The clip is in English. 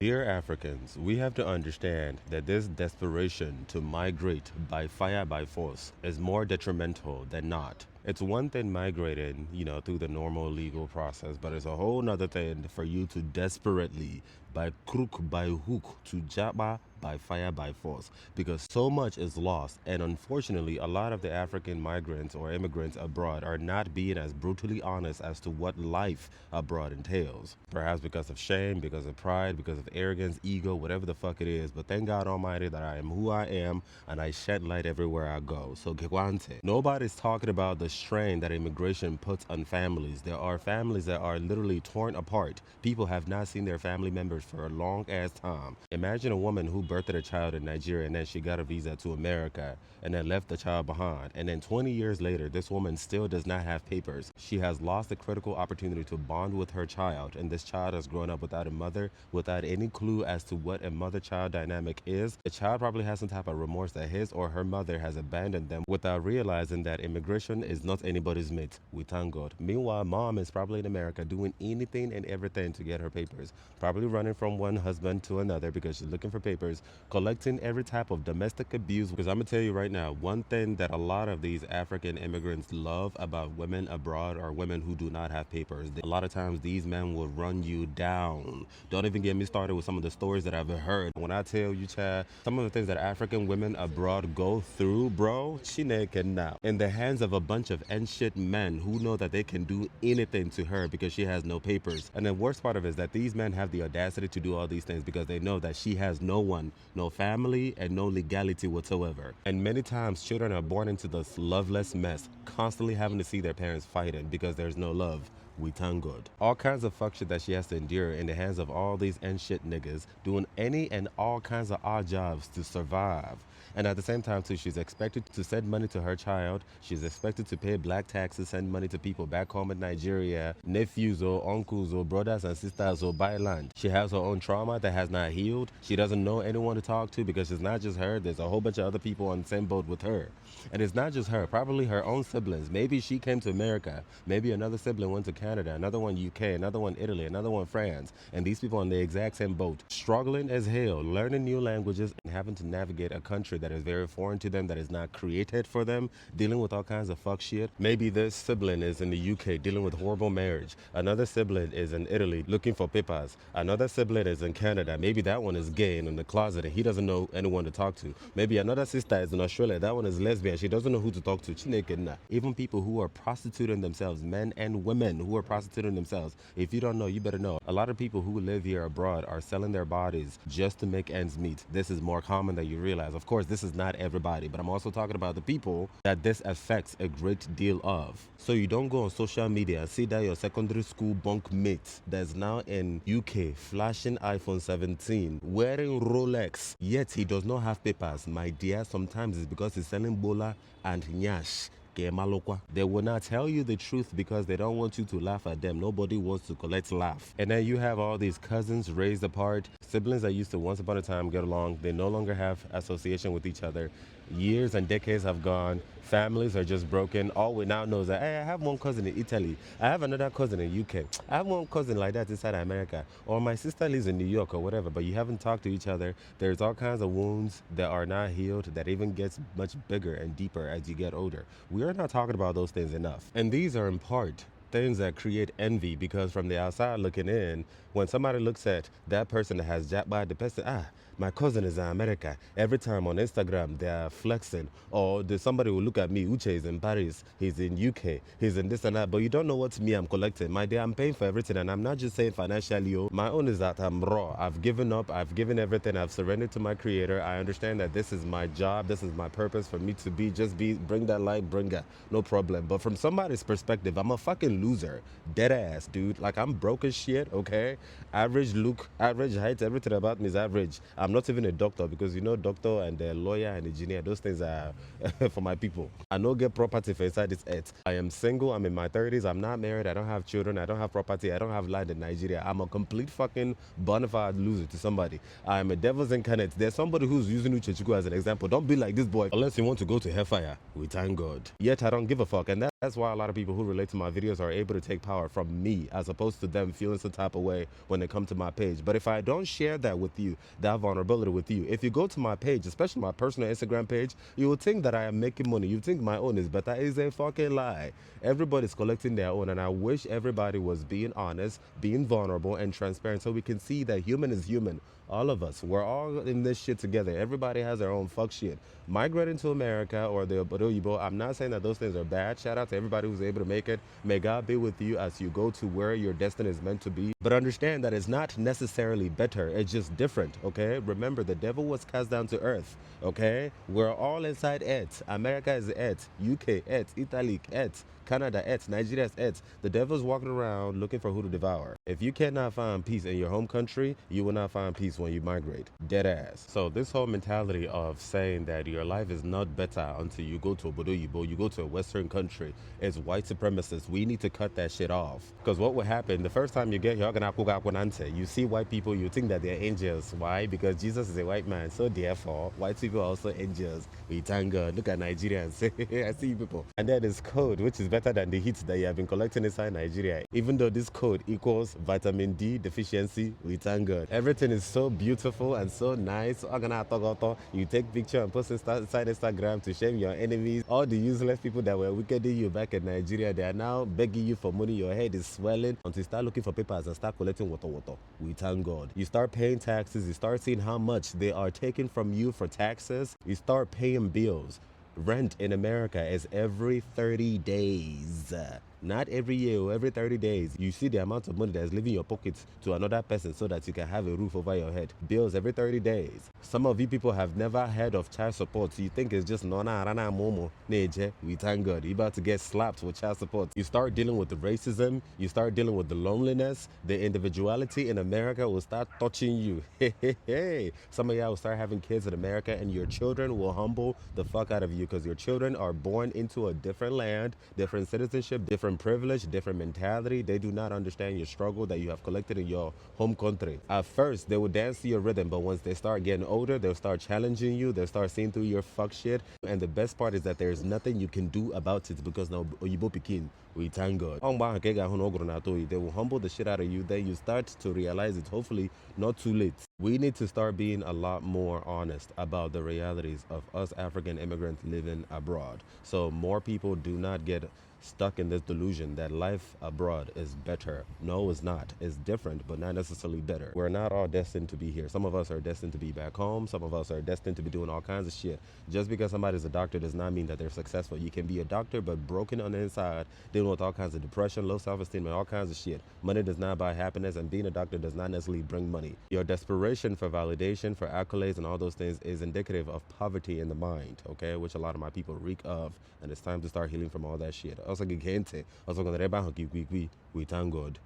Dear Africans, we have to understand that this desperation to migrate by fire by force is more detrimental than not. It's one thing migrating, through the normal legal process, but it's a whole nother thing for you to desperately, by crook, by hook, to jabba by fire by force, because so much is lost. And unfortunately, a lot of the African migrants or immigrants abroad are not being as brutally honest as to what life abroad entails. Perhaps because of shame, because of pride, because of arrogance, ego, whatever the fuck it is. But thank God Almighty that I am who I am and I shed light everywhere I go. So Gewante. Nobody's talking about the strain that immigration puts on families. There are families that are literally torn apart. People have not seen their family members for a long ass time. Imagine a woman who birthed a child in Nigeria and then she got a visa to America and then left the child behind. And then 20 years later, this woman still does not have papers. She has lost the critical opportunity to bond with her child. And this child has grown up without a mother, without any clue as to what a mother-child dynamic is. The child probably has some type of remorse that his or her mother has abandoned them without realizing that immigration is not anybody's mate. We thank God. Meanwhile, mom is probably in America doing anything and everything to get her papers. Probably running from one husband to another because she's looking for papers, collecting every type of domestic abuse. Because I'm going to tell you right now, one thing that a lot of these African immigrants love about women abroad or women who do not have papers. A lot of times these men will run you down. Don't even get me started with some of the stories that I've heard. When I tell you, Chad, some of the things that African women abroad go through, bro, Chineke now. In the hands of a bunch of shit men who know that they can do anything to her because she has no papers. And the worst part of it is that these men have the audacity to do all these things because they know that she has no one, no family, and no legality whatsoever. And many times children are born into this loveless mess, constantly having to see their parents fighting because there's no love. We thank God. All kinds of fuck shit that she has to endure in the hands of all these shit niggas doing any and all kinds of odd jobs to survive. And at the same time too, she's expected to send money to her child. She's expected to pay black taxes, send money to people back home in Nigeria, nephews or uncles or brothers and sisters or buy land. She has her own trauma that has not healed. She doesn't know anyone to talk to because it's not just her. There's a whole bunch of other people on the same boat with her. And it's not just her, probably her own siblings. Maybe she came to America. Maybe another sibling went to Canada, another one UK, another one Italy, another one France. And these people on the exact same boat, struggling as hell, learning new languages and having to navigate a country that is very foreign to them, that is not created for them, dealing with all kinds of fuck shit. Maybe this sibling is in the UK dealing with horrible marriage. Another sibling is in Italy looking for papers. Another sibling is in Canada. Maybe that one is gay and in the closet and he doesn't know anyone to talk to. Maybe another sister is in Australia. That one is lesbian. She doesn't know who to talk to. Chineke na. Even people who are prostituting themselves, men and women who are prostituting themselves. If you don't know, you better know. A lot of people who live here abroad are selling their bodies just to make ends meet. This is more common than you realize. Of course, this is not everybody, but I'm also talking about the people that this affects a great deal of. So you don't go on social media and see that your secondary school bunk mate that's now in UK flashing iPhone 17, wearing Rolex, yet he does not have papers. My dear, sometimes it's because he's selling bola and nyash. They will not tell you the truth because they don't want you to laugh at them. Nobody wants to collect laugh. And then you have all these cousins raised apart, siblings that used to once upon a time get along. They no longer have association with each other. Years and decades have gone. Families are just broken. All we now know is that, hey, I have one cousin in Italy. I have another cousin in UK. I have one cousin like that inside America. Or my sister lives in New York or whatever, but you haven't talked to each other. There's all kinds of wounds that are not healed that even gets much bigger and deeper as you get older. We're not talking about those things enough. And these are in part things that create envy because from the outside looking in, when somebody looks at that person that has jackpot, the person, my cousin is in America. Every time on Instagram, they are flexing. Or there's somebody will look at me, Uche is in Paris, he's in UK, he's in this and that. But you don't know what me I'm collecting. My dear, I'm paying for everything. And I'm not just saying financially. Oh. My own is that I'm raw. I've given up. I've given everything. I've surrendered to my creator. I understand that this is my job. This is my purpose for me to bring that light, bring that. No problem. But from somebody's perspective, I'm a fucking loser. Dead ass, dude. Like, I'm broke as shit, okay? Average look, average height, everything about me is average. I'm not even a doctor because doctor and a lawyer and engineer, those things are for my people. I no get property for inside this earth. I am single, I'm in my 30s, I'm not married, I don't have children, I don't have property, I don't have land in Nigeria. I'm a complete fucking bona fide loser to somebody. I am a devil's incarnate. There's somebody who's using Uchechukwu as an example. Don't be like this boy unless you want to go to hellfire. We thank God. Yet I don't give a fuck. And that That's why a lot of people who relate to my videos are able to take power from me as opposed to them feeling some type of way when they come to my page. But if I don't share that with you, that vulnerability with you, if you go to my page, especially my personal Instagram page, you will think that I am making money. You think my own is better. It's a fucking lie. Everybody's collecting their own, and I wish everybody was being honest, being vulnerable, and transparent so we can see that human is human. All of us, we're all in this shit together. Everybody has their own fuck shit. Migrating to America or the Obodo, I'm not saying that those things are bad. Shout out to everybody who's able to make it. May God be with you as you go to where your destiny is meant to be. But understand that it's not necessarily better. It's just different, okay? Remember, the devil was cast down to earth, okay? We're all inside it. America is it. UK it. Italy it. Canada it. Nigeria it. The devil's walking around looking for who to devour. If you cannot find peace in your home country, you will not find peace when you migrate. Dead ass. So this whole mentality of saying that your life is not better until you go to Obodo Yibo, you go to a Western country, is white supremacist. We need to cut that shit off. Because what will happen, the first time you get here, you see white people, you think that they're angels. Why? Because Jesus is a white man. So therefore, white people are also angels. We thank God. Look at Nigerians. I see you people. And that is code, which is better than the hits that you have been collecting inside Nigeria. Even though this code equals vitamin D deficiency, we thank God. Everything is so beautiful and so nice. You take picture and post inside Instagram to shame your enemies. All the useless people that were wickeding you back in Nigeria, they are now begging you for money. Your head is swelling until you start looking for papers and start collecting water. We thank God. You start paying taxes. You start seeing how much they are taking from you for taxes. You start paying bills. Rent in America is every 30 days. Not every year or every 30 days. You see the amount of money that's leaving your pockets to another person so that you can have a roof over your head. Bills every 30 days. Some of you people have never heard of child support. So you think it's just nona rana momo. Neje, we thank God. You're about to get slapped with child support. You start dealing with the racism. You start dealing with the loneliness. The individuality in America will start touching you. Hey. Some of y'all will start having kids in America and your children will humble the fuck out of you because your children are born into a different land, different citizenship, different privilege, different mentality. They do not understand your struggle that you have collected in your home country. At first, they will dance to your rhythm, but once they start getting older, they'll start challenging you. They'll start seeing through your fuck shit. And the best part is that there's nothing you can do about it because now Oyibo Pikin, we thank God. They will humble the shit out of you. Then you start to realize it's hopefully not too late. We need to start being a lot more honest about the realities of us African immigrants living abroad. So more people do not get stuck in this delusion that life abroad is better. No, it's not. It's different, but not necessarily better. We're not all destined to be here. Some of us are destined to be back home. Some of us are destined to be doing all kinds of shit. Just because somebody's a doctor does not mean that they're successful. You can be a doctor, but broken on the inside, dealing with all kinds of depression, low self-esteem, and all kinds of shit. Money does not buy happiness, and being a doctor does not necessarily bring money. Your desperation for validation, for accolades, and all those things is indicative of poverty in the mind, okay? Which a lot of my people reek of, and it's time to start healing from all that shit. Also, we thank God.